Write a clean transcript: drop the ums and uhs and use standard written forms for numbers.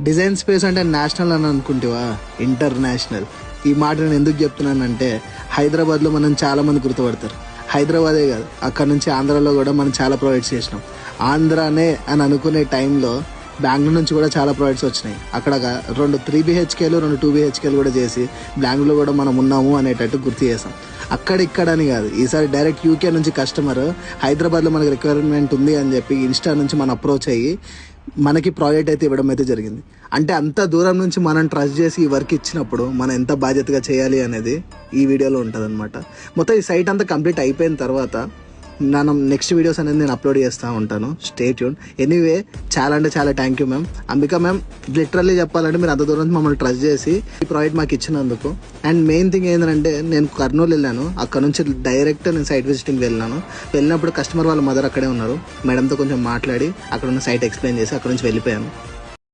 Design space అంటే national అని అనుకుంటేవా, international. ఈ మాట నేను ఎందుకు చెప్తున్నానంటే హైదరాబాద్లో మనం చాలామంది గుర్తుపడతారు. హైదరాబాదే కాదు, అక్కడ నుంచి ఆంధ్రాలో కూడా మనం చాలా ప్రొవైడ్స్ చేసినాం. ఆంధ్రానే అని అనుకునే టైంలో బెంగళూరు నుంచి కూడా చాలా ప్రాజెక్ట్స్ వచ్చినాయి. అక్కడ 2 3 BHKలు 2 2 BHKలు కూడా చేసి బెంగళూరులో కూడా మనం ఉన్నాము అనేటట్టు గుర్తు చేసాం. అక్కడ ఇక్కడ అని కాదు, ఈసారి డైరెక్ట్ యూకే నుంచి కస్టమర్ హైదరాబాద్లో మనకి రిక్వైర్మెంట్ ఉంది అని చెప్పి ఇన్స్టా నుంచి మనం అప్రోచ్ అయ్యి మనకి ప్రాజెక్ట్ అయితే ఇవ్వడం అయితే జరిగింది. అంటే అంత దూరం నుంచి మనం ట్రస్ట్ చేసి ఈ వర్క్ ఇచ్చినప్పుడు మనం ఎంత బాధ్యతగా చేయాలి అనేది ఈ వీడియోలో ఉంటుంది అనమాట. మొత్తం ఈ సైట్ అంతా కంప్లీట్ అయిపోయిన తర్వాత మనం నెక్స్ట్ వీడియోస్ అనేది నేను అప్లోడ్ చేస్తూ ఉంటాను. Stay tune. ఎనీవే చాలా అంటే చాలా thank you ma'am. Ambika ma'am, literally చెప్పాలంటే మీరు అంత దూరం నుంచి మమ్మల్ని ట్రస్ట్ చేసి ఈ ప్రాజెక్ట్ మాకు ఇచ్చినందుకు. అండ్ మెయిన్ థింగ్ ఏంటంటే నేను కర్నూలు వెళ్ళాను, అక్కడ నుంచి డైరెక్ట్ నేను సైట్ విజిటింగ్ వెళ్ళినప్పుడు కస్టమర్ వాళ్ళ మదర్ అక్కడే ఉన్నారు. మేడంతో కొంచెం మాట్లాడి అక్కడ ఉన్న సైట్ ఎక్స్ప్లెయిన్ చేసి అక్కడ నుంచి వెళ్ళిపోయాను.